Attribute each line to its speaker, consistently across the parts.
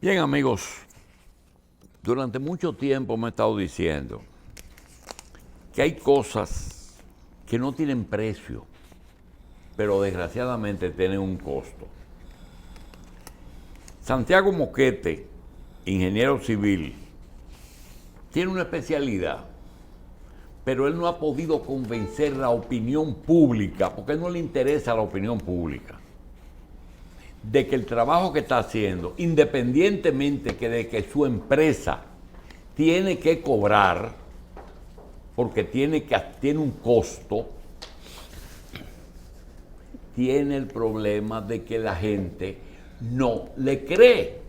Speaker 1: Bien, amigos, durante mucho tiempo me he estado diciendo que hay cosas que no tienen precio, pero desgraciadamente tienen un costo. Santiago Moquete, ingeniero civil, tiene una especialidad, pero él no ha podido convencer a la opinión pública, porque a él no le interesa la opinión pública, de que el trabajo que está haciendo, independientemente de que su empresa tiene que cobrar, porque tiene un costo, tiene el problema de que la gente no le cree.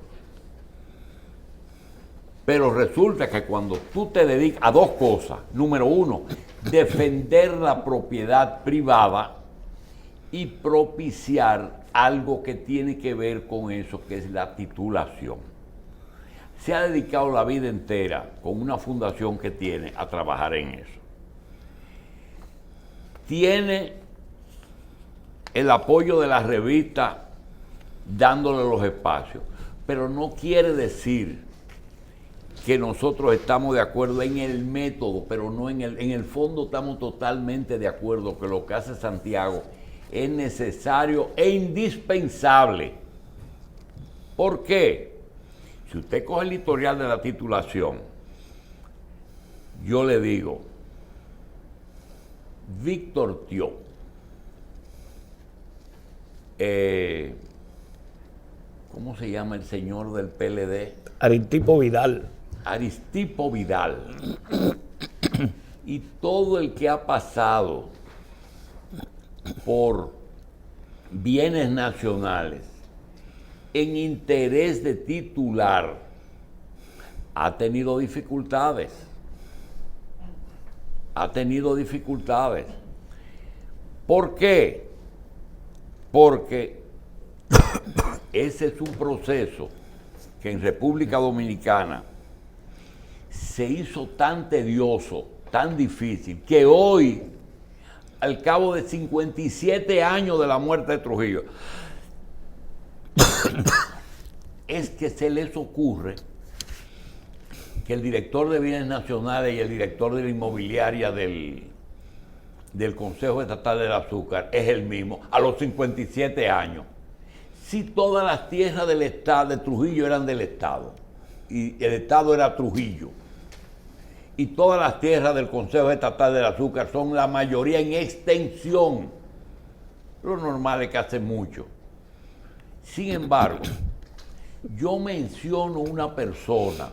Speaker 1: Pero resulta que cuando tú te dedicas a dos cosas, número uno, defender la propiedad privada y propiciar algo que tiene que ver con eso, que es la titulación. Se ha dedicado la vida entera con una fundación que tiene a trabajar en eso. Tiene el apoyo de la revista dándole los espacios, pero no quiere decir que nosotros estamos de acuerdo en el método, pero no en el fondo estamos totalmente de acuerdo que lo que hace Santiago es necesario e indispensable. ¿Por qué? Si usted coge el historial de la titulación, yo le digo, Víctor Thió, ¿cómo se llama el señor del PLD?
Speaker 2: Aristipo Vidal.
Speaker 1: Aristipo Vidal. Y todo el que ha pasado por bienes nacionales en interés de titular ha tenido dificultades. Ha tenido dificultades. ¿Por qué? Porque ese es un proceso que en República Dominicana se hizo tan tedioso, tan difícil, que hoy, al cabo de 57 años de la muerte de Trujillo, es que se les ocurre que el director de bienes nacionales y el director de la inmobiliaria del Consejo Estatal del Azúcar es el mismo, a los 57 años. Si todas las tierras del Estado, de Trujillo, eran del Estado, y el Estado era Trujillo, y todas las tierras del Consejo Estatal del Azúcar son la mayoría en extensión, lo normal es que hace mucho. Sin embargo, yo menciono una persona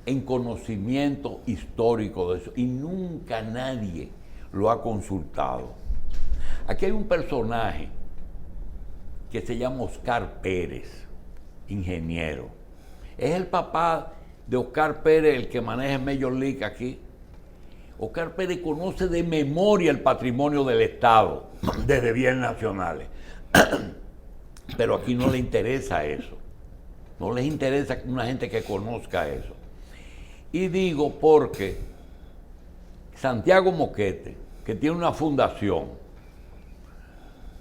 Speaker 1: en conocimiento histórico de eso y nunca nadie lo ha consultado. Aquí hay un personaje que se llama Oscar Pérez, ingeniero. Es el papá de Oscar Pérez, el que maneja Major League aquí. Oscar Pérez conoce de memoria el patrimonio del Estado, desde bienes nacionales. Pero aquí no le interesa eso. No les interesa una gente que conozca eso. Y digo porque Santiago Moquete, que tiene una fundación,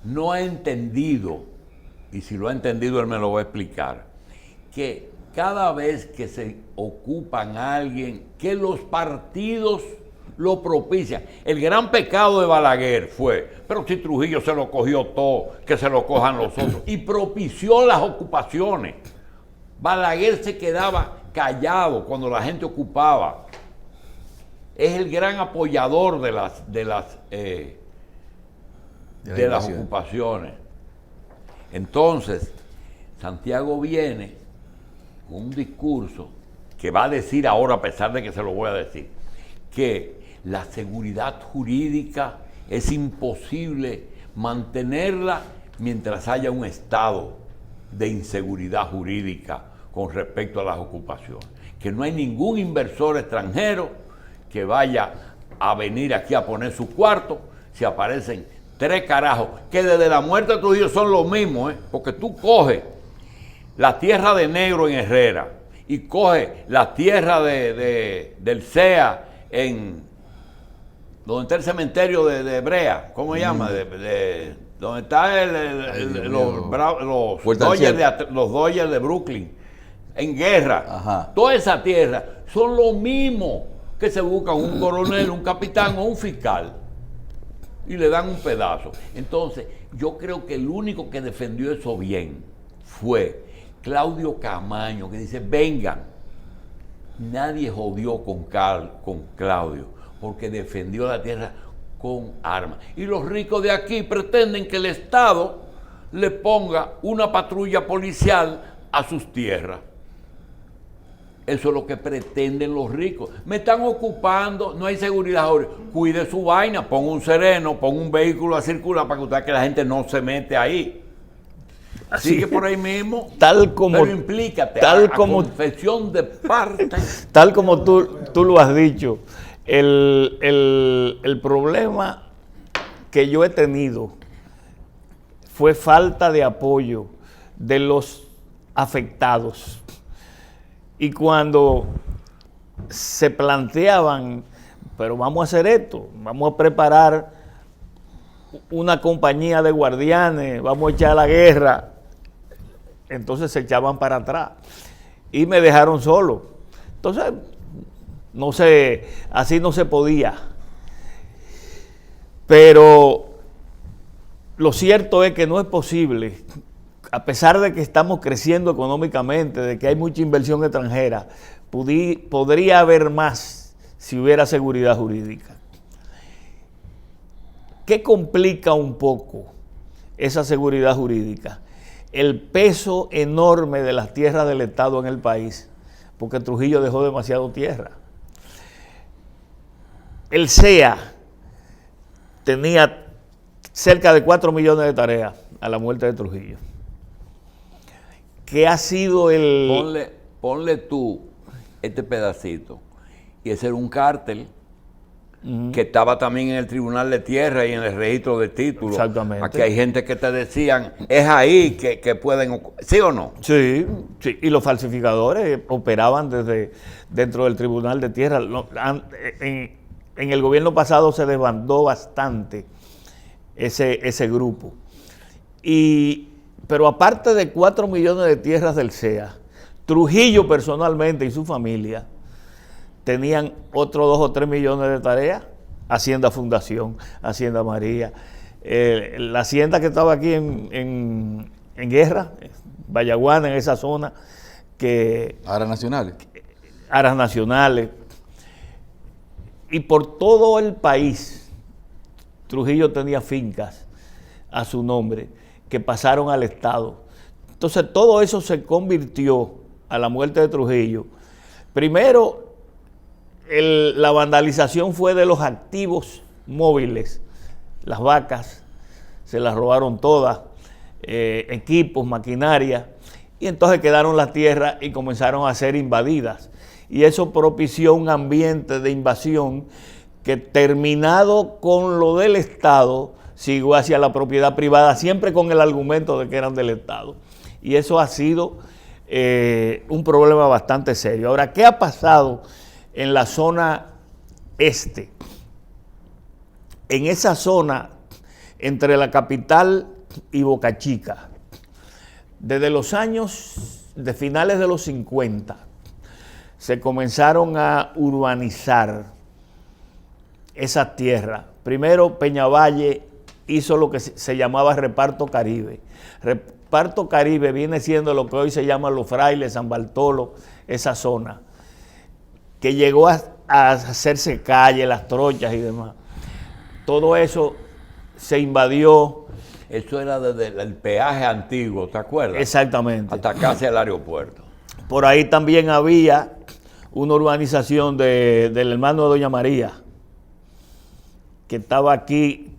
Speaker 1: no ha entendido, y si lo ha entendido él me lo va a explicar, que cada vez que se ocupan a alguien, que los partidos lo propician. El gran pecado de Balaguer fue, pero si Trujillo se lo cogió todo, que se lo cojan los otros, y propició las ocupaciones. Balaguer se quedaba callado cuando la gente ocupaba. Es el gran apoyador de las ocupaciones. Entonces, Santiago viene con un discurso que va a decir ahora, a pesar de que se lo voy a decir, que la seguridad jurídica es imposible mantenerla mientras haya un estado de inseguridad jurídica con respecto a las ocupaciones. Que no hay ningún inversor extranjero que vaya a venir aquí a poner su cuarto si aparecen 3 carajos, que desde la muerte de Trujillo son los mismos, porque tú coges la tierra de Negro en Herrera y coges la tierra del CEA en donde está el cementerio de Brea, ¿cómo se llama? donde está los Dodgers de Brooklyn, en guerra.
Speaker 2: Ajá.
Speaker 1: Toda esa tierra son lo mismo que se buscan un coronel, un capitán o un fiscal y le dan un pedazo. Entonces, yo creo que el único que defendió eso bien fue Claudio Camaño, que dice, vengan, nadie jodió con Claudio, porque defendió la tierra con armas. Y los ricos de aquí pretenden que el Estado le ponga una patrulla policial a sus tierras. Eso es lo que pretenden los ricos. Me están ocupando, no hay seguridad. Cuide su vaina, ponga un sereno, ponga un vehículo a circular para que usted, que la gente no se mete ahí. Así que por ahí mismo,
Speaker 2: tal como,
Speaker 1: pero implícate, confesión de parte.
Speaker 2: Tal como tú lo has dicho, el problema que yo he tenido fue falta de apoyo de los afectados. Y cuando se planteaban, pero vamos a hacer esto, vamos a preparar una compañía de guardianes, vamos a echar a la guerra, entonces se echaban para atrás y me dejaron solo. Entonces, no sé, así no se podía. Pero lo cierto es que no es posible, a pesar de que estamos creciendo económicamente, de que hay mucha inversión extranjera, podría haber más si hubiera seguridad jurídica. ¿Qué complica un poco esa seguridad jurídica? El peso enorme de las tierras del Estado en el país, porque Trujillo dejó demasiado tierra. El CEA tenía cerca de 4 millones de tareas a la muerte de Trujillo. ¿Qué ha sido el...?
Speaker 1: Ponle tú este pedacito. Y ese era un cártel que estaba también en el Tribunal de Tierra y en el registro de títulos.
Speaker 2: Exactamente.
Speaker 1: Aquí hay gente que te decían, es ahí que pueden... ¿Sí o no?
Speaker 2: Sí, sí. Y los falsificadores operaban dentro del Tribunal de Tierra. En el gobierno pasado se desbandó bastante ese grupo. Pero aparte de 4 millones de tierras del CEA, Trujillo personalmente y su familia tenían otros 2 o 3 millones de tareas. Hacienda Fundación, Hacienda María, la hacienda que estaba aquí en Guerra, Vallaguana, en esa zona,
Speaker 3: Aras nacionales.
Speaker 2: Aras nacionales. Y por todo el país, Trujillo tenía fincas a su nombre que pasaron al Estado. Entonces todo eso se convirtió a la muerte de Trujillo. Primero, la vandalización fue de los activos móviles. Las vacas se las robaron todas, equipos, maquinaria, y entonces quedaron las tierras y comenzaron a ser invadidas. Y eso propició un ambiente de invasión que, terminado con lo del Estado, siguió hacia la propiedad privada, siempre con el argumento de que eran del Estado. Y eso ha sido un problema bastante serio. Ahora, ¿qué ha pasado en la zona este? En esa zona, entre la capital y Boca Chica, desde los años de finales de los 50, se comenzaron a urbanizar esas tierras. Primero, Peñavalle hizo lo que se llamaba Reparto Caribe. Reparto Caribe viene siendo lo que hoy se llama Los Frailes, San Bartolo, esa zona, que llegó a hacerse calle, las trochas y demás. Todo eso se invadió.
Speaker 1: Eso era desde el peaje antiguo, ¿te acuerdas?
Speaker 2: Exactamente.
Speaker 1: Hasta casi el aeropuerto. Por
Speaker 2: ahí también había una urbanización del hermano de Doña María, que estaba aquí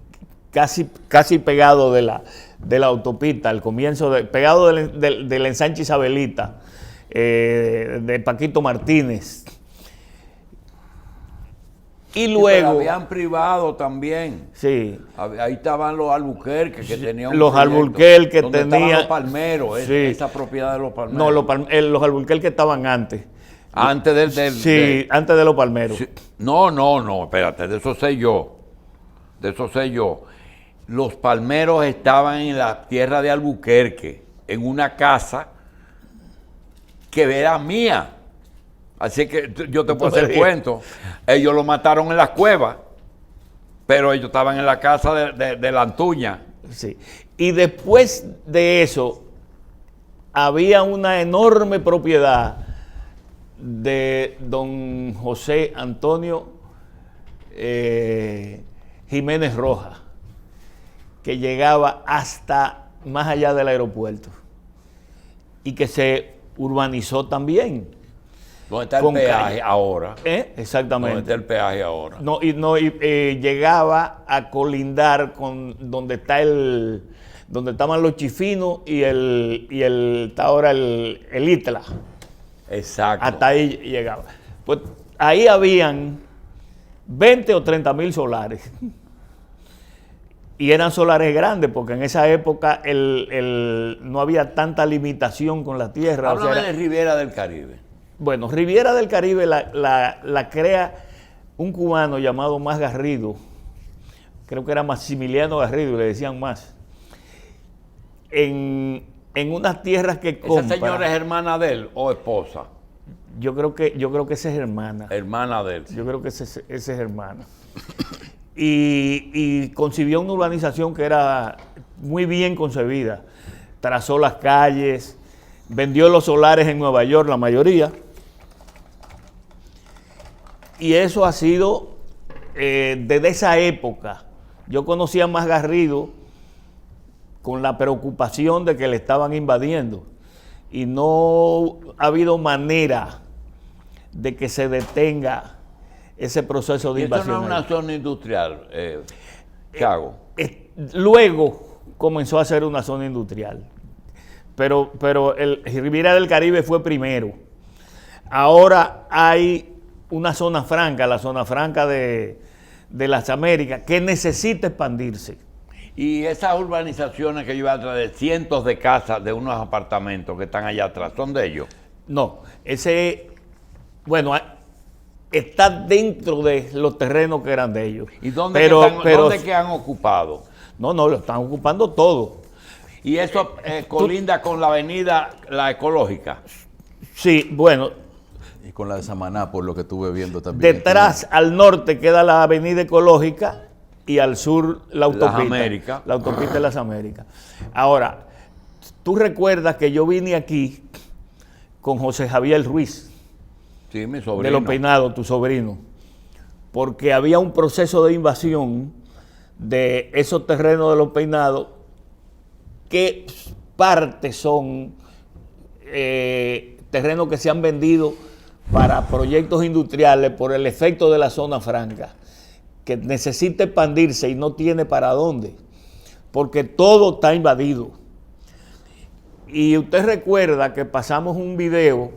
Speaker 2: casi pegado de la autopista, al comienzo, pegado del ensanche Isabelita, de Paquito Martínez. Y luego...
Speaker 1: Sí, habían privado también.
Speaker 2: Sí.
Speaker 1: Ahí estaban los Albuquerque, que tenían
Speaker 2: los Albuquerque tenían...
Speaker 1: los Palmeros,
Speaker 2: sí.
Speaker 1: Esa propiedad de los Palmeros.
Speaker 2: No, los Albuquerque estaban antes.
Speaker 1: Antes
Speaker 2: antes de los Palmeros.
Speaker 1: Sí. No, espérate, de eso sé yo. los palmeros estaban en la tierra de Albuquerque, en una casa que era mía. Así que yo te puedo hacer cuento. Ellos lo mataron en las cuevas, pero ellos estaban en la casa de la Antuña.
Speaker 2: Sí. Y después de eso, había una enorme propiedad de don José Antonio Jiménez Rojas, que llegaba hasta más allá del aeropuerto y que se urbanizó también.
Speaker 1: ¿Dónde está el peaje ahora?
Speaker 2: Exactamente.
Speaker 1: ¿Dónde está el peaje ahora?
Speaker 2: Llegaba a colindar con donde estaban los chifinos y está ahora el Itla.
Speaker 1: Exacto.
Speaker 2: Hasta ahí llegaba. Pues ahí habían 20 o 30 mil solares. Y eran solares grandes, porque en esa época no había tanta limitación con la tierra.
Speaker 1: Háblame de Riviera del Caribe.
Speaker 2: Bueno, Riviera del Caribe la crea un cubano llamado Más Garrido. Creo que era Maximiliano Garrido, le decían Más. En unas tierras que compra.
Speaker 1: ¿Esa señora es hermana de él o esposa?
Speaker 2: Yo creo que esa es hermana.
Speaker 1: Hermana de él.
Speaker 2: Yo creo que esa es hermana. Y concibió una urbanización que era muy bien concebida. Trazó las calles, vendió los solares en Nueva York, la mayoría. Y eso ha sido desde esa época. Yo conocía a Más Garrido con la preocupación de que le estaban invadiendo. Y no ha habido manera de que se detenga ese proceso de invasión.
Speaker 1: ¿Esto no es una zona industrial, Chago?
Speaker 2: Luego comenzó a ser una zona industrial. Pero el Riviera del Caribe fue primero. Ahora hay una zona franca, la zona franca de las Américas, que necesita expandirse.
Speaker 1: Y esas urbanizaciones que yo atrás de cientos de casas, de unos apartamentos que están allá atrás, ¿son de ellos?
Speaker 2: No, está dentro de los terrenos que eran de ellos.
Speaker 1: ¿Y dónde que han ocupado?
Speaker 2: No, lo están ocupando todo.
Speaker 1: ¿Y eso colinda con la avenida La Ecológica?
Speaker 2: Sí, bueno.
Speaker 3: Y con la de Samaná, por lo que estuve viendo también.
Speaker 2: Detrás, al norte, queda la avenida Ecológica y al sur la autopista.
Speaker 1: Las Américas.
Speaker 2: La autopista de las Américas. Ahora, tú recuerdas que yo vine aquí con José Javier Ruiz.
Speaker 1: Sí, mi sobrino.
Speaker 2: De Los Peinados, tu sobrino. Porque había un proceso de invasión de esos terrenos de Los Peinados que parte son terrenos que se han vendido para proyectos industriales por el efecto de la zona franca, que necesita expandirse y no tiene para dónde, porque todo está invadido. Y usted recuerda que pasamos un video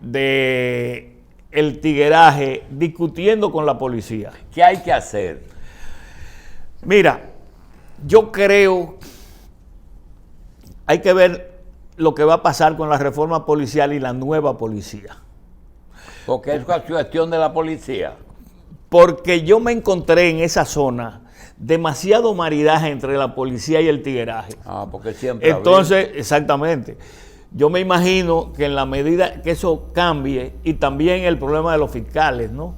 Speaker 2: de el tigueraje discutiendo con la policía.
Speaker 1: ¿Qué hay que hacer?
Speaker 2: Mira, yo creo hay que ver lo que va a pasar con la reforma policial y la nueva policía.
Speaker 1: Porque es cuestión de la policía.
Speaker 2: Porque yo me encontré en esa zona demasiado maridaje entre la policía y el tigueraje.
Speaker 1: Porque siempre
Speaker 2: entonces, exactamente. Yo me imagino que en la medida que eso cambie, y también el problema de los fiscales, ¿no?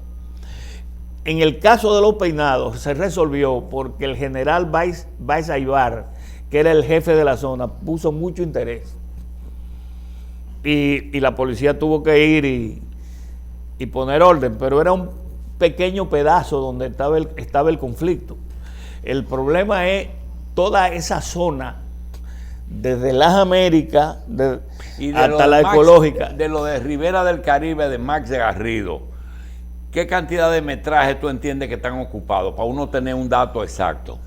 Speaker 2: En el caso de Los Peinados se resolvió porque el general Baez Aybar, que era el jefe de la zona, puso mucho interés. Y la policía tuvo que ir y poner orden, pero era un pequeño pedazo donde estaba el conflicto. El problema es toda esa zona, desde las Américas hasta la Ecológica.
Speaker 1: De lo de Rivera del Caribe, de Max de Garrido, ¿qué cantidad de metraje tú entiendes que están ocupados? Para uno tener un dato exacto.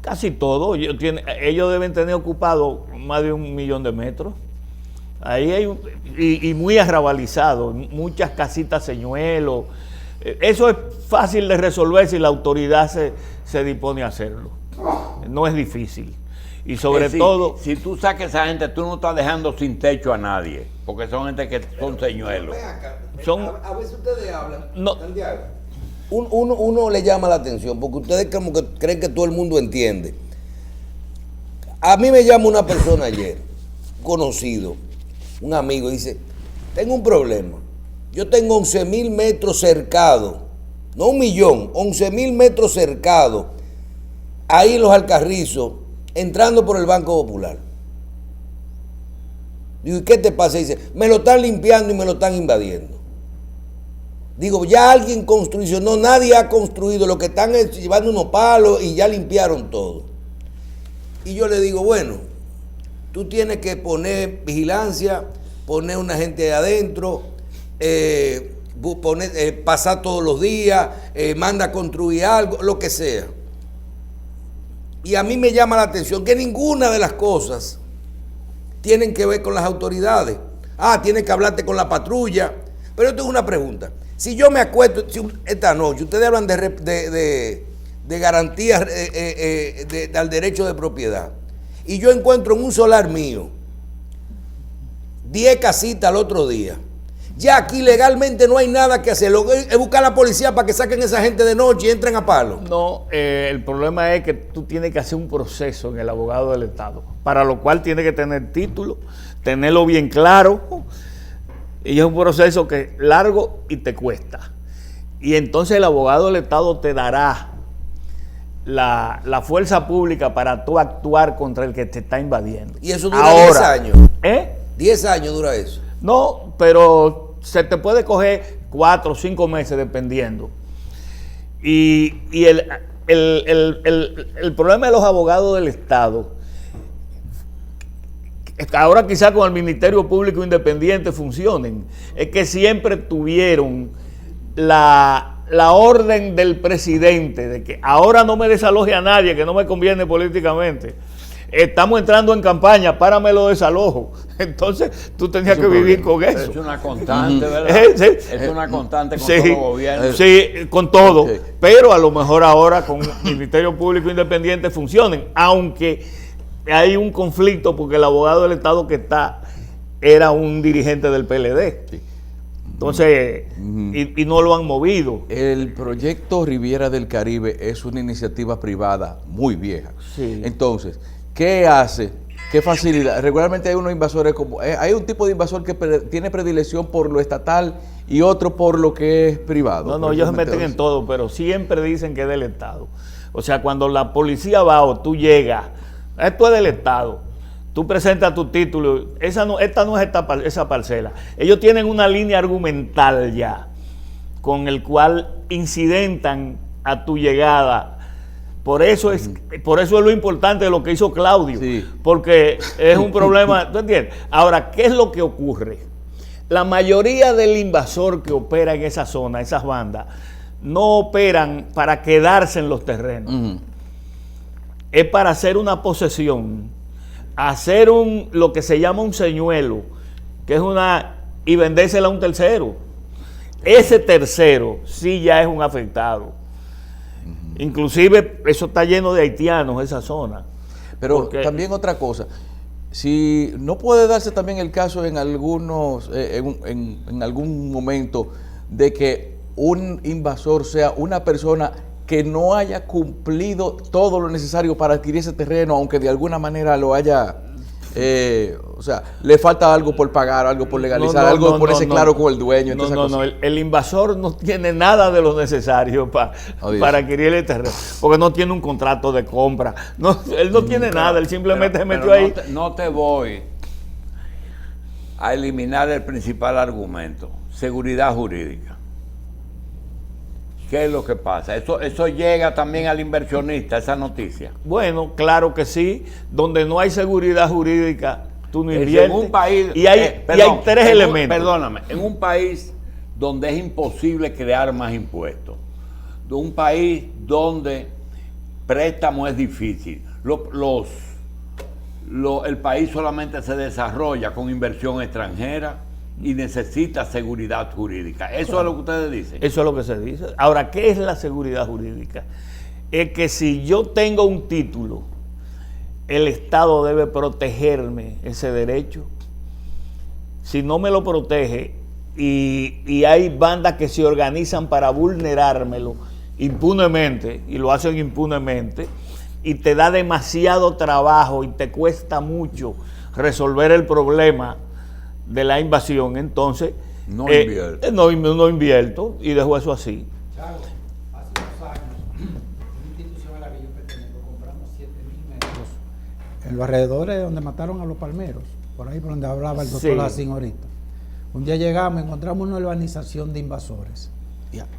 Speaker 2: Casi todo. Ellos deben tener ocupado más de 1 millón de metros. Ahí hay y muy arrabalizado, muchas casitas señuelos. Eso es fácil de resolver si la autoridad se dispone a hacerlo. No es difícil. Y sobre todo...
Speaker 1: Si tú sacas a esa gente, tú no estás dejando sin techo a nadie, porque son gente que son señuelos.
Speaker 4: A veces ustedes hablan, Santiago, uno le llama la atención, porque ustedes como que creen que todo el mundo entiende. A mí me llama una persona ayer, conocido, un amigo, dice, tengo un problema. Yo tengo 11.000 metros cercados, no 1 millón, 11.000 metros cercados, ahí en los Alcarrizos, entrando por el Banco Popular. Digo, ¿y qué te pasa? Dice, me lo están limpiando y me lo están invadiendo. Digo, ya alguien construyó, no, nadie ha construido, lo que están es llevando unos palos y ya limpiaron todo. Y yo le digo, bueno, tú tienes que poner vigilancia, poner una gente de adentro, pasar todos los días, manda a construir algo, lo que sea. Y a mí me llama la atención que ninguna de las cosas tienen que ver con las autoridades. Tienes que hablarte con la patrulla. Pero yo tengo una pregunta. Si yo me acuesto esta noche, ustedes hablan de garantías al derecho de propiedad, y yo encuentro en un solar mío 10 casitas al otro día, ya aquí legalmente no hay nada que hacer, es buscar a la policía para que saquen a esa gente de noche y entren a palo.
Speaker 2: No, el problema es que tú tienes que hacer un proceso en el abogado del Estado, para lo cual tienes que tener título, tenerlo bien claro, y es un proceso que es largo y te cuesta. Y entonces el abogado del Estado te dará la fuerza pública para tú actuar contra el que te está invadiendo.
Speaker 4: Y eso dura 10 años. 10 años dura eso.
Speaker 2: No, pero se te puede coger 4 o 5 meses dependiendo. Y el problema de los abogados del Estado, ahora quizás con el Ministerio Público Independiente funcionen, es que siempre tuvieron la orden del presidente de que ahora no me desaloje a nadie, que no me conviene políticamente. Estamos entrando en campaña, párame los desalojos. Entonces tú tenías que vivir con eso.
Speaker 1: Es una constante, ¿verdad?
Speaker 2: Sí.
Speaker 1: Es una constante con todo el gobierno.
Speaker 2: Sí, con todo. Okay. Pero a lo mejor ahora con el Ministerio Público Independiente funcionen, aunque hay un conflicto porque el abogado del Estado que está era un dirigente del PLD. Sí. Entonces, y no lo han movido.
Speaker 3: El proyecto Riviera del Caribe es una iniciativa privada muy vieja.
Speaker 2: Sí.
Speaker 3: Entonces, ¿qué hace? ¿Qué facilidad? Regularmente hay unos invasores como... hay un tipo de invasor que tiene predilección por lo estatal y otro por lo que es privado.
Speaker 2: No, ellos se meten en todo, pero siempre dicen que es del Estado. O sea, cuando la policía va o tú llegas, esto es del Estado. Tú presentas tu título, esta no es esa parcela. Ellos tienen una línea argumental ya, con el cual incidentan a tu llegada. Por eso es lo importante de lo que hizo Claudio, sí. Porque es un problema, ¿tú entiendes? Ahora, ¿qué es lo que ocurre? La mayoría del invasor que opera en esa zona, esas bandas, no operan para quedarse en los terrenos. Es para hacer una posesión, hacer lo que se llama un señuelo, que es y vendérsela a un tercero. Ese tercero sí ya es un afectado. Inclusive eso está lleno de haitianos, esa zona.
Speaker 3: Pero también otra cosa, si no puede darse también el caso en algunos, en algún momento, de que un invasor sea una persona que no haya cumplido todo lo necesario para adquirir ese terreno, aunque de alguna manera lo haya, o sea, le falta algo por pagar, algo por legalizar, algo por ponerse claro con el dueño.
Speaker 2: El invasor no tiene nada de lo necesario para adquirir el terreno, porque no tiene un contrato de compra, él no tiene nada, él simplemente se metió ahí.
Speaker 1: No te voy a eliminar el principal argumento, seguridad jurídica. ¿Qué es lo que pasa? Eso llega también al inversionista, esa noticia.
Speaker 2: Bueno, claro que sí. Donde no hay seguridad jurídica, tú no inviertes.
Speaker 1: En un país,
Speaker 2: y hay 3 elementos.
Speaker 1: Perdóname, en un país donde es imposible crear más impuestos, de un país donde préstamo es difícil, el país solamente se desarrolla con inversión extranjera y necesita seguridad jurídica. ¿Eso es lo que ustedes dicen?
Speaker 2: Eso es lo que se dice. Ahora, ¿qué es la seguridad jurídica? Es que si yo tengo un título, el Estado debe protegerme ese derecho. Si no me lo protege, y hay bandas que se organizan para vulnerármelo impunemente, y lo hacen impunemente, y te da demasiado trabajo y te cuesta mucho resolver el problema de la invasión. Entonces
Speaker 1: No invierto.
Speaker 2: no invierto y dejo eso así.
Speaker 5: Chago, hace 2 años, una institución a la que yo pertenezco, compramos 7.000 metros en los alrededores donde mataron a los palmeros, por ahí por donde hablaba el doctor
Speaker 2: Sí.
Speaker 5: Lacín ahorita. Un día llegamos, encontramos una urbanización de invasores,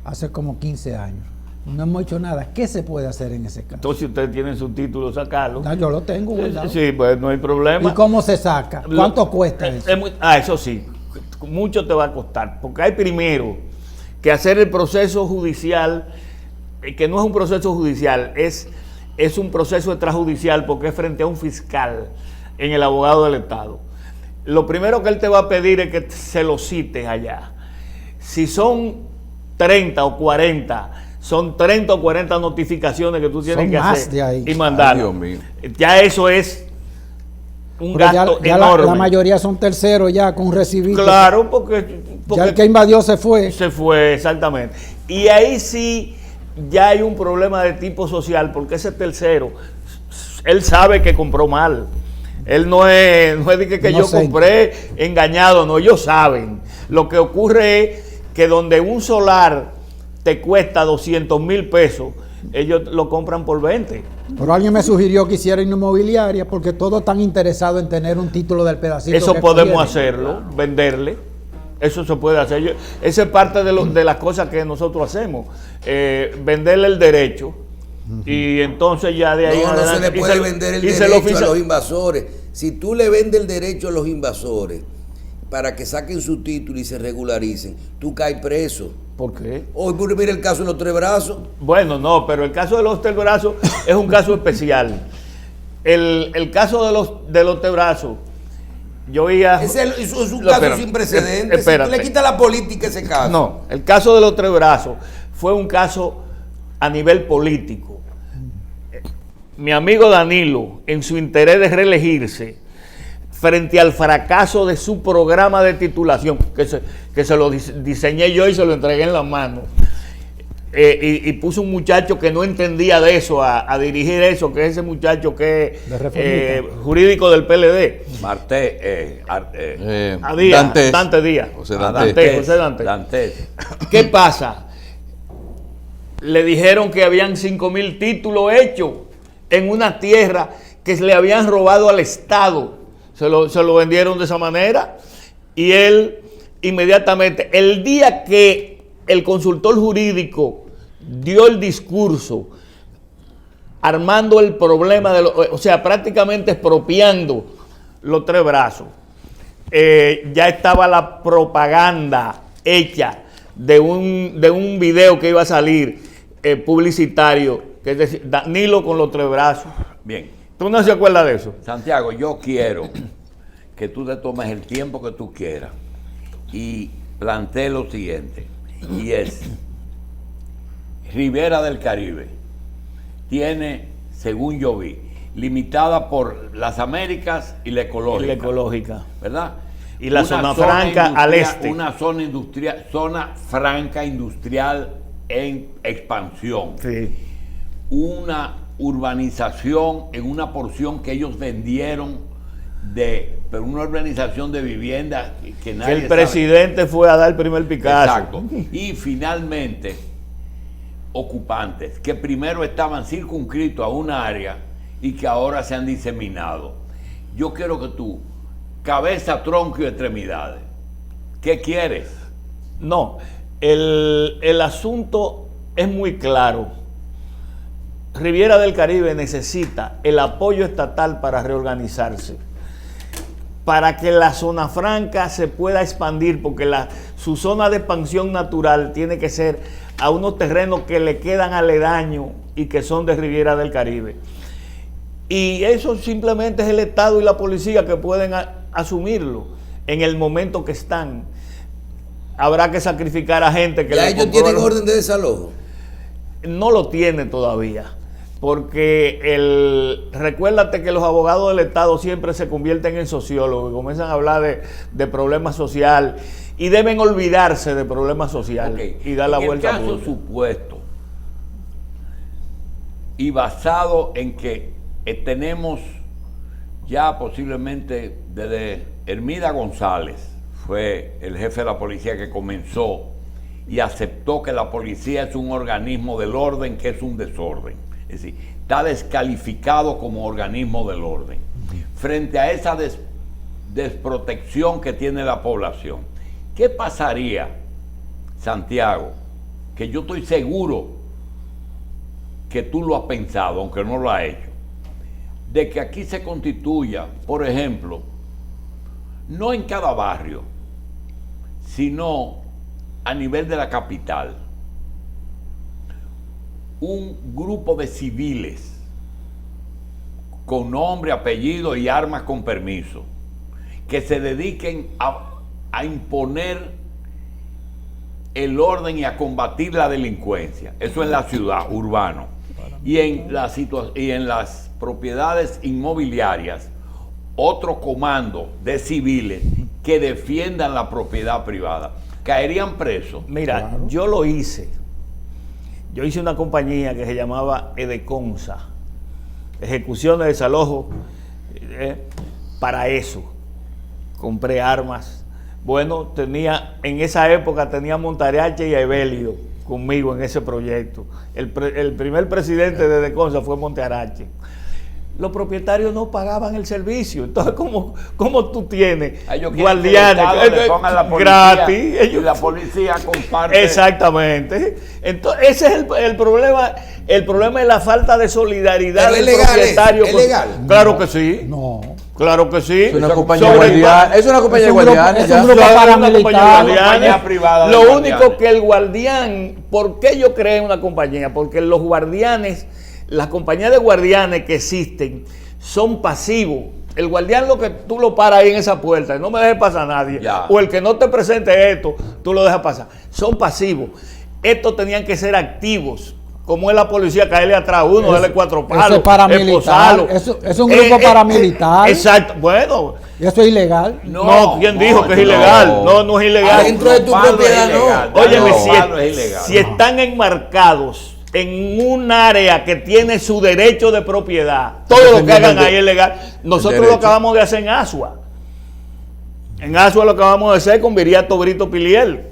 Speaker 5: hace como 15 años. No hemos hecho nada. ¿Qué se puede hacer en ese caso?
Speaker 2: Entonces, si ustedes tienen su título, sacarlo.
Speaker 5: No, yo lo tengo guardado.
Speaker 2: Sí, pues no hay problema.
Speaker 5: ¿Y cómo se saca? ¿Cuánto cuesta eso?
Speaker 2: Eso sí, mucho te va a costar, porque hay primero que hacer el proceso judicial, que no es un proceso judicial, es un proceso extrajudicial, porque es frente a un fiscal en el abogado del Estado. Lo primero que él te va a pedir es que se lo cites allá. Si son 30 o 40, son 30 o 40 notificaciones que tú tienes
Speaker 5: Son
Speaker 2: que
Speaker 5: más
Speaker 2: hacer
Speaker 5: de ahí.
Speaker 2: y mandar.
Speaker 3: Ay, Dios mío.
Speaker 2: Ya eso es un
Speaker 5: Pero
Speaker 2: gasto
Speaker 5: ya
Speaker 2: enorme.
Speaker 5: la mayoría son terceros ya con recibito.
Speaker 2: Claro, porque
Speaker 5: Ya el que invadió se fue.
Speaker 2: se fue, exactamente. Y ahí sí ya hay un problema de tipo social, porque ese tercero, él sabe que compró mal. Él no es de que yo
Speaker 5: Inocente.
Speaker 2: compré engañado, no, ellos saben. Lo que ocurre es que donde un solar te cuesta 200,000 pesos, ellos lo compran por 20.
Speaker 5: Pero alguien me sugirió que hiciera una inmobiliaria porque todos están interesados en tener un título del pedacito.
Speaker 2: Eso
Speaker 5: que
Speaker 2: podemos
Speaker 5: quieren.
Speaker 2: hacerlo, venderle. Eso se puede hacer. Esa es parte de las cosas que nosotros hacemos. Venderle el derecho. Y entonces ya de ahí en
Speaker 4: No, no se
Speaker 2: adelante-
Speaker 4: le
Speaker 2: y
Speaker 4: puede
Speaker 2: se-
Speaker 4: vender el
Speaker 2: y se lo
Speaker 4: derecho a
Speaker 2: oficia-
Speaker 4: los invasores. Si tú le vendes el derecho a los invasores para que saquen su título y se regularicen, tú caes preso.
Speaker 2: ¿Por qué?
Speaker 4: Hoy mira el caso de los 3 brazos.
Speaker 2: Bueno, no, pero el caso de los telbrazos es un caso especial. El caso de los telbrazos, yo oía...
Speaker 4: Es un
Speaker 2: No,
Speaker 4: caso
Speaker 2: espérate,
Speaker 4: sin precedentes. Si
Speaker 2: espérate.
Speaker 4: tú le quitas la política a ese caso.
Speaker 2: No, el caso de los telbrazos fue un caso a nivel político. Mi amigo Danilo, en su interés de reelegirse, frente al fracaso de su programa de titulación, que se lo diseñé yo y se lo entregué en las manos, y puso un muchacho que no entendía de eso a dirigir eso, que es ese muchacho que
Speaker 5: De
Speaker 2: es
Speaker 5: reformista.
Speaker 2: jurídico del PLD. A Díaz, Dante Díaz.
Speaker 3: José
Speaker 2: A
Speaker 3: Dantes.
Speaker 2: José Dantes.
Speaker 1: Dantes.
Speaker 2: ¿Qué pasa? Le dijeron que habían 5,000 títulos hechos en una tierra que le habían robado al Estado. Se lo vendieron de esa manera y él inmediatamente, el día que el consultor jurídico dio el discurso armando el problema, o sea, prácticamente expropiando los 3 brazos, ya estaba la propaganda hecha de un video que iba a salir publicitario, que es decir, Danilo con los 3 brazos.
Speaker 1: Bien.
Speaker 2: ¿Tú no se acuerdas de eso?
Speaker 1: Santiago, yo quiero que tú te tomes el tiempo que tú quieras y plantees lo siguiente, y es, Ribera del Caribe tiene, según yo vi, limitada por las Américas y la ecológica.
Speaker 2: Y la ecológica.
Speaker 1: ¿Verdad?
Speaker 2: Y la
Speaker 1: Una
Speaker 2: zona franca al
Speaker 1: industrial-
Speaker 2: este.
Speaker 1: Una zona industrial, zona franca industrial en expansión.
Speaker 2: Sí.
Speaker 1: Una urbanización en una porción que ellos vendieron pero una urbanización de vivienda que
Speaker 2: Que
Speaker 1: nadie
Speaker 2: el
Speaker 1: sabe.
Speaker 2: presidente fue a dar el primer Picasso.
Speaker 1: Exacto. Y finalmente, ocupantes que primero estaban circunscritos a una área y que ahora se han diseminado. Yo quiero que tú, cabeza, tronco y extremidades, ¿qué quieres?
Speaker 2: No, el asunto es muy claro. Riviera del Caribe necesita el apoyo estatal para reorganizarse, para que la zona franca se pueda expandir, porque su zona de expansión natural tiene que ser a unos terrenos que le quedan aledaños y que son de Riviera del Caribe. Y eso simplemente es el Estado y la policía que pueden asumirlo en el momento que están. Habrá que sacrificar a gente que
Speaker 4: Ya
Speaker 2: le
Speaker 4: ellos
Speaker 2: compró
Speaker 4: tienen
Speaker 2: los-
Speaker 4: orden de desalojo.
Speaker 2: No lo tiene todavía, porque recuérdate que los abogados del Estado siempre se convierten en sociólogos y comienzan a hablar de problemas sociales y deben olvidarse de problemas sociales
Speaker 1: Ok.
Speaker 2: y dar la vuelta.
Speaker 1: En el caso supuesto y basado en que tenemos ya posiblemente desde Hermida González, fue el jefe de la policía que comenzó y aceptó que la policía es un organismo del orden que es un desorden. Es decir, está descalificado como organismo del orden. Frente a esa desprotección que tiene la población, ¿qué pasaría, Santiago? Que yo estoy seguro que tú lo has pensado, aunque no lo has hecho, de que aquí se constituya, por ejemplo, no en cada barrio, sino a nivel de la capital, un grupo de civiles con nombre, apellido y armas con permiso, que se dediquen a imponer el orden y a combatir la delincuencia. Eso en la ciudad, urbano. Y en las propiedades inmobiliarias, otro comando de civiles que defiendan la propiedad privada. ¿Caerían presos?
Speaker 2: Mira,
Speaker 5: Claro.
Speaker 2: yo lo hice. Yo hice una compañía que se llamaba Edeconsa, ejecución de desalojo, para eso. Compré armas. Bueno, en esa época tenía a Montareache y a Evelio conmigo en ese proyecto. El primer presidente de Edeconsa fue Montareache. Los propietarios no pagaban el servicio. Entonces, ¿cómo tú tienes
Speaker 1: Ellos quieren que el
Speaker 2: guardianes
Speaker 1: Estado le ponga la policía
Speaker 2: gratis?
Speaker 1: y la policía comparte.
Speaker 2: Exactamente. Entonces, ese es el problema. El problema es la falta de solidaridad
Speaker 4: Pero
Speaker 2: del
Speaker 4: es legal,
Speaker 2: propietario.
Speaker 4: ¿es legal?
Speaker 2: Claro que sí.
Speaker 5: No.
Speaker 2: Claro que sí.
Speaker 3: Es una compañía
Speaker 2: Sobre-
Speaker 3: guardiana. Es una compañía
Speaker 5: Es un grupo-
Speaker 3: guardiana.
Speaker 5: es
Speaker 3: ya.
Speaker 5: un grupo
Speaker 2: Claro, una
Speaker 5: paramilitar.
Speaker 2: compañía guardiana.
Speaker 1: Compañía privada de
Speaker 2: Lo
Speaker 1: guardianes.
Speaker 2: único que el guardián, ¿por qué yo creé una compañía? Porque los guardianes, las compañías de guardianes que existen son pasivos. El guardián, lo que tú lo paras ahí en esa puerta, y no me dejes pasar a nadie,
Speaker 1: Ya.
Speaker 2: o el que no te presente esto, tú lo dejas pasar. Son pasivos. Estos tenían que ser activos. Como es la policía, caerle atrás a uno,
Speaker 5: Eso-
Speaker 2: darle 4
Speaker 5: eso
Speaker 2: palos,
Speaker 5: es paramilitar,
Speaker 2: esposarlo.
Speaker 5: eso es un grupo paramilitar.
Speaker 2: Exacto. Bueno,
Speaker 5: Y eso es ilegal.
Speaker 2: no, ¿quién dijo que es
Speaker 1: no.
Speaker 2: ilegal? No es ilegal.
Speaker 4: Adentro de tu
Speaker 1: Palo es
Speaker 4: propiedad,
Speaker 1: ilegal.
Speaker 4: no.
Speaker 2: Óyeme,
Speaker 1: No,
Speaker 2: si,
Speaker 1: palo es ilegal.
Speaker 2: si están enmarcados en un área que tiene su derecho de propiedad, todo lo que
Speaker 3: Defendiendo
Speaker 2: hagan
Speaker 3: el
Speaker 2: ahí es legal. Nosotros lo
Speaker 3: derecho.
Speaker 2: acabamos de hacer en Asua. En Asua lo acabamos de hacer con Viriato Brito Piliel.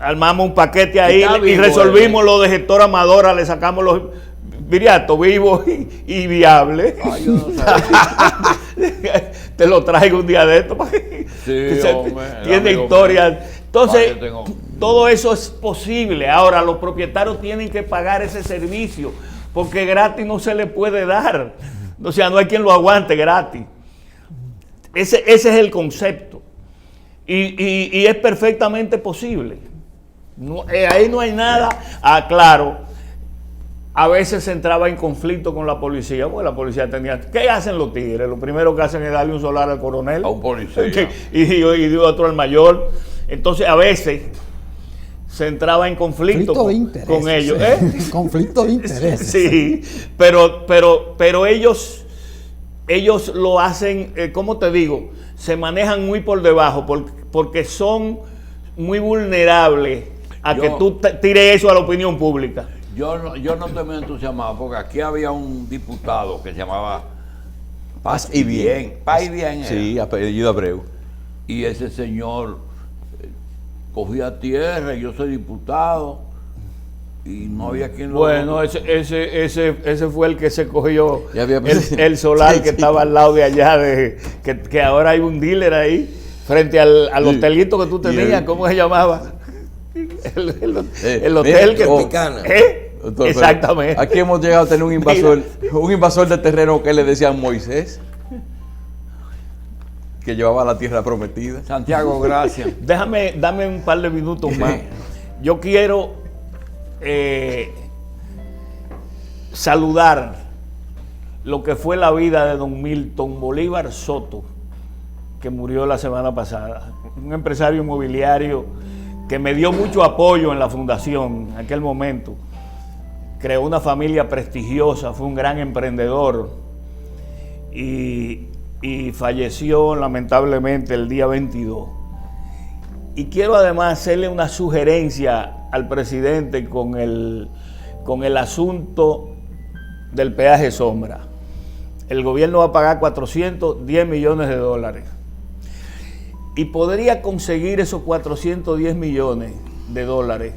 Speaker 2: Armamos un paquete ahí
Speaker 1: Está
Speaker 2: y
Speaker 1: vivo,
Speaker 2: resolvimos lo de gestor Amadora, le sacamos los Viriato vivos y viables.
Speaker 1: Ay, yo no sabía.
Speaker 2: Te lo traigo un día de esto para que,
Speaker 1: Sí,
Speaker 2: que se-
Speaker 1: hombre, el
Speaker 2: tiene
Speaker 1: amigo
Speaker 2: historias.
Speaker 1: mío.
Speaker 2: Entonces,
Speaker 1: Ah, yo tengo-
Speaker 2: todo eso es posible. Ahora, los propietarios tienen que pagar ese servicio porque gratis no se le puede dar. O sea, no hay quien lo aguante gratis. Ese es el concepto. Y es perfectamente posible. Ahí no hay nada. Claro, a veces se entraba en conflicto con la policía, porque la policía tenía... ¿Qué hacen los tigres? Lo primero que hacen es darle un solar al coronel.
Speaker 1: A un policía.
Speaker 2: Y otro al mayor. Entonces, a veces se entraba en conflicto
Speaker 5: Conflicto de intereses.
Speaker 2: con ellos.
Speaker 5: Conflicto de intereses.
Speaker 2: Sí, pero ellos lo hacen, ¿cómo te digo? Se manejan muy por debajo porque son muy vulnerables a que tú tires eso a la opinión pública.
Speaker 1: Yo no estoy muy entusiasmado porque aquí había un diputado que se llamaba Paz y Bien. Paz y Bien.
Speaker 3: Sí, apellido Abreu.
Speaker 1: Y ese señor cogía tierra y yo soy diputado y no había quien lo...
Speaker 2: Bueno, ese fue el que se cogió
Speaker 3: Ya había-
Speaker 2: el solar
Speaker 3: Sí,
Speaker 2: que
Speaker 3: sí.
Speaker 2: estaba al lado de allá, que ahora hay un dealer ahí, frente al
Speaker 3: Sí.
Speaker 2: hotelito que tú
Speaker 3: Y
Speaker 2: tenías,
Speaker 3: el-
Speaker 2: ¿cómo se llamaba? El hotel
Speaker 3: mira,
Speaker 2: que...
Speaker 4: Tropicana.
Speaker 3: Doctor, pero
Speaker 2: Exactamente.
Speaker 3: Aquí hemos llegado a tener un invasor de terreno que le decían Moisés, que llevaba la tierra prometida.
Speaker 1: Santiago, gracias.
Speaker 2: Dame un par de minutos más.
Speaker 1: Sí.
Speaker 2: Yo quiero saludar lo que fue la vida de don Milton Bolívar Soto, que murió la semana pasada. Un empresario inmobiliario que me dio mucho apoyo en la fundación en aquel momento. Creó una familia prestigiosa, fue un gran emprendedor y falleció lamentablemente el día 22. Y quiero además hacerle una sugerencia al presidente con el asunto del peaje sombra. El gobierno va a pagar 410 millones de dólares. Y podría conseguir esos 410 millones de dólares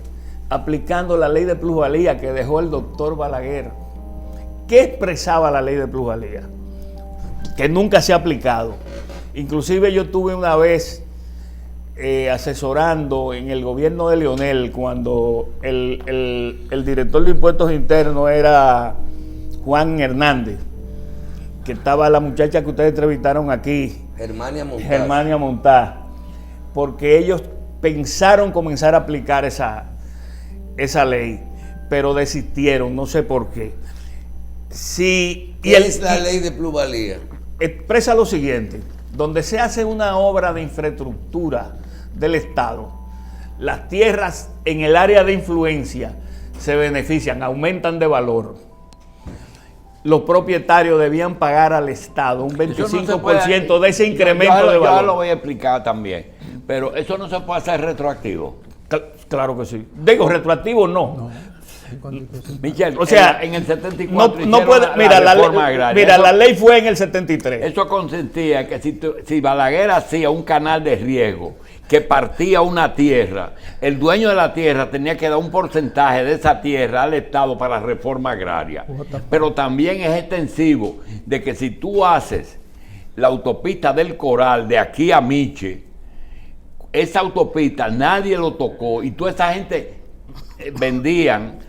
Speaker 2: aplicando la ley de plusvalía que dejó el doctor Balaguer. ¿Qué expresaba la ley de plusvalía? Que nunca se ha aplicado. Inclusive yo tuve una vez asesorando en el gobierno de Leonel, cuando el director de impuestos internos era Juan Hernández, que estaba la muchacha que ustedes entrevistaron aquí, Germania Montaz, porque ellos pensaron comenzar a aplicar esa ley, pero desistieron, no sé por qué.
Speaker 4: ¿Qué es la ley de plusvalía?
Speaker 2: Expresa lo siguiente: donde se hace una obra de infraestructura del Estado, las tierras en el área de influencia se benefician, aumentan de valor. Los propietarios debían pagar al Estado un 25% de ese incremento de valor.
Speaker 1: Yo lo voy a explicar también, pero eso no se puede hacer retroactivo.
Speaker 2: Claro que sí. Digo, retroactivo no.
Speaker 1: Michel,
Speaker 2: o sea,
Speaker 1: en el 74
Speaker 2: no puede, mira, la ley fue en el 73.
Speaker 1: Eso consistía que si Balaguer hacía un canal de riego que partía una tierra, el dueño de la tierra tenía que dar un porcentaje de esa tierra al Estado para la reforma agraria. Pero también es extensivo de que si tú haces la autopista del Coral de aquí a Miche, esa autopista nadie lo tocó y toda esa gente vendían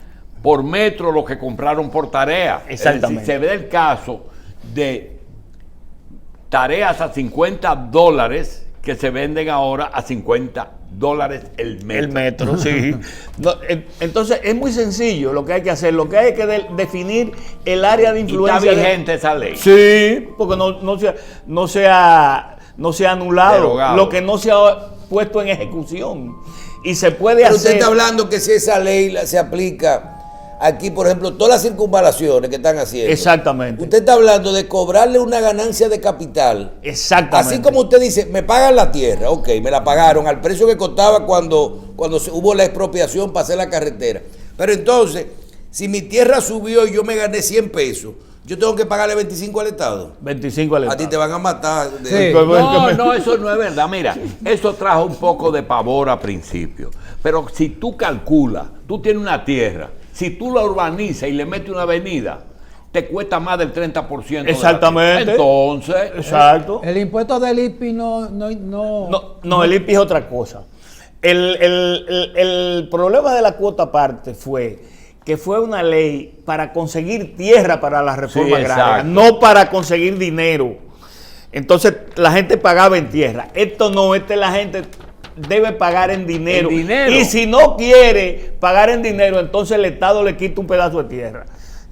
Speaker 1: por metro lo que compraron por tarea.
Speaker 2: Exactamente.
Speaker 1: Es decir, se ve el caso de tareas a $50 que se venden ahora a $50 el metro.
Speaker 2: El metro, sí. Entonces es muy sencillo lo que hay que hacer. Lo que hay que definir el área de influencia.
Speaker 1: ¿Y está vigente esa ley?
Speaker 2: Sí, porque no se ha anulado.
Speaker 1: Derogado.
Speaker 2: Lo que no se ha puesto en ejecución. Y se puede hacer.
Speaker 4: Usted está hablando que si esa ley se aplica aquí, por ejemplo, todas las circunvalaciones que están haciendo.
Speaker 2: Exactamente.
Speaker 4: Usted está hablando de cobrarle una ganancia de capital.
Speaker 2: Exactamente.
Speaker 4: Así como usted dice, me pagan la tierra, ok, me la pagaron al precio que costaba cuando hubo la expropiación para hacer la carretera. Pero entonces, si mi tierra subió y yo me gané 100 pesos, yo tengo que pagarle 25 al Estado.
Speaker 2: 25 al Estado.
Speaker 4: A ti te van a matar.
Speaker 5: Sí.
Speaker 1: No, eso no es verdad. Mira, eso trajo un poco de pavor al principio. Pero si tú calculas, tú tienes una tierra, si tú la urbanizas y le metes una avenida, te cuesta más del 30%.
Speaker 2: Exactamente.
Speaker 1: Entonces.
Speaker 2: Exacto.
Speaker 5: El impuesto del IPI no,
Speaker 2: el IPI es otra cosa. El problema de la cuota aparte fue que fue una ley para conseguir tierra para la reforma agraria, no para conseguir dinero. Entonces la gente pagaba en tierra. Esto no, la gente debe pagar en dinero. Y si no quiere pagar en dinero, entonces el Estado le quita un pedazo de tierra.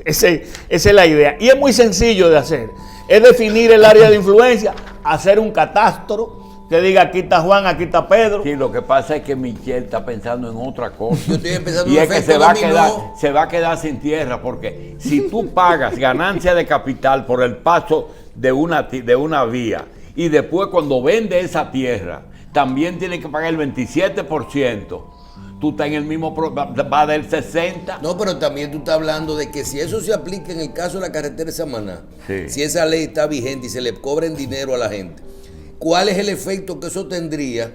Speaker 2: Esa es la idea. Y es muy sencillo de hacer. Es definir el área de influencia, hacer un catastro que diga aquí está Juan, aquí está Pedro.
Speaker 1: Sí, lo que pasa es que Michel está pensando en otra cosa.
Speaker 4: Yo estoy empezando
Speaker 1: y es que se va a quedar sin tierra, porque si tú pagas ganancia de capital por el paso de una vía y después cuando vende esa tierra también tiene que pagar el 27%, tú estás en el mismo, va del 60%.
Speaker 4: No, pero también tú estás hablando de que si eso se aplica en el caso de la carretera de Samaná,
Speaker 1: sí,
Speaker 4: si esa ley está vigente y se le cobra en dinero a la gente, ¿cuál es el efecto que eso tendría,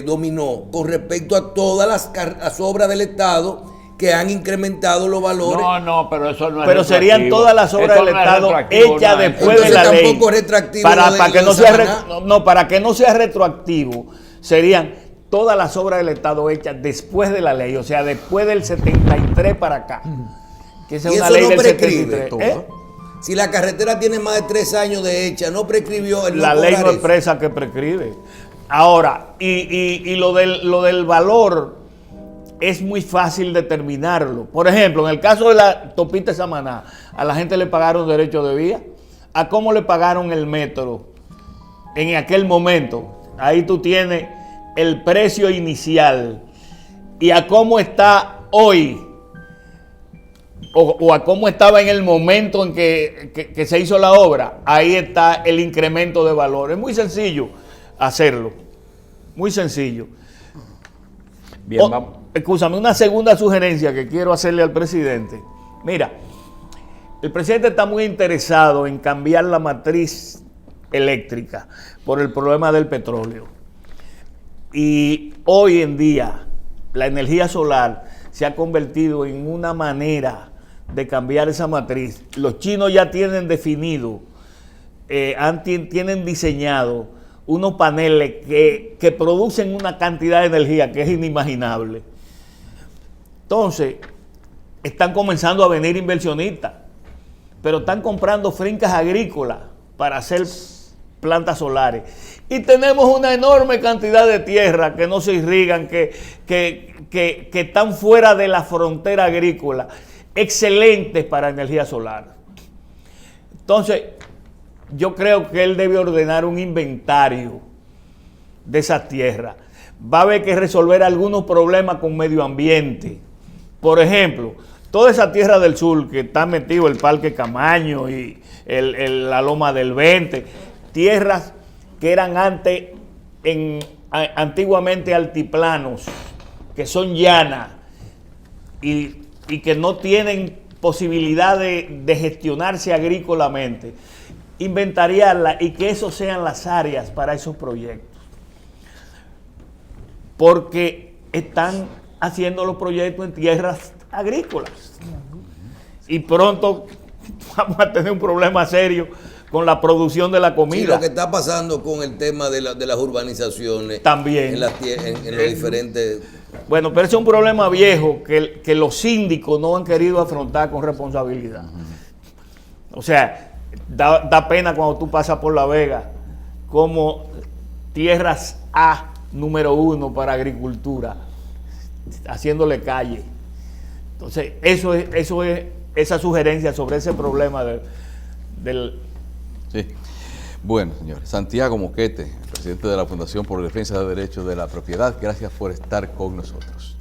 Speaker 4: dominó, con respecto a todas las obras del Estado que han incrementado los valores?
Speaker 1: No, pero eso no es
Speaker 2: Pero serían todas las obras del Estado hechas después de la ley.
Speaker 4: Tampoco es retroactivo.
Speaker 2: Para que no sea retroactivo, serían todas las obras del Estado hechas después de la ley, o sea, después del 73 para acá. Que esa es una ley del 73.
Speaker 4: Si la carretera tiene más de 3 años de hecha, no prescribió el
Speaker 2: la ley no expresa que prescribe. Ahora, y lo del valor es muy fácil determinarlo. Por ejemplo, en el caso de la autopista de Samaná, a la gente le pagaron derecho de vía. ¿A cómo le pagaron el metro en aquel momento? Ahí tú tienes el precio inicial. ¿Y a cómo está hoy? O a cómo estaba en el momento en que se hizo la obra. Ahí está el incremento de valor. Es muy sencillo hacerlo. Muy sencillo.
Speaker 1: Bien, vamos.
Speaker 2: Escúchame, una segunda sugerencia que quiero hacerle al presidente. Mira, el presidente está muy interesado en cambiar la matriz eléctrica por el problema del petróleo. Y hoy en día la energía solar se ha convertido en una manera de cambiar esa matriz. Los chinos ya tienen definido, tienen diseñado unos paneles que producen una cantidad de energía que es inimaginable. Entonces, están comenzando a venir inversionistas, pero están comprando fincas agrícolas para hacer plantas solares. Y tenemos una enorme cantidad de tierra que no se irrigan, que están fuera de la frontera agrícola, excelentes para energía solar. Entonces, yo creo que él debe ordenar un inventario de esas tierras. Va a haber que resolver algunos problemas con medio ambiente. Por ejemplo, toda esa tierra del sur que está metido el Parque Camaño y la Loma del 20, tierras que eran antiguamente altiplanos, que son llanas y que no tienen posibilidad de gestionarse agrícolamente, inventariarla y que esos sean las áreas para esos proyectos. Porque están haciendo los proyectos en tierras agrícolas. Y pronto vamos a tener un problema serio con la producción de la comida.
Speaker 4: Sí, lo que está pasando con el tema de las urbanizaciones.
Speaker 2: También.
Speaker 4: En los diferentes...
Speaker 2: Bueno, pero ese es un problema viejo que los síndicos no han querido afrontar con responsabilidad. O sea, da pena cuando tú pasas por La Vega como tierras A número 1 para agricultura, haciéndole calle. Entonces, eso es esa sugerencia sobre ese problema del...
Speaker 3: Sí. Bueno, señores, Santiago Moquete, presidente de la Fundación por la Defensa de Derechos de la Propiedad, gracias por estar con nosotros.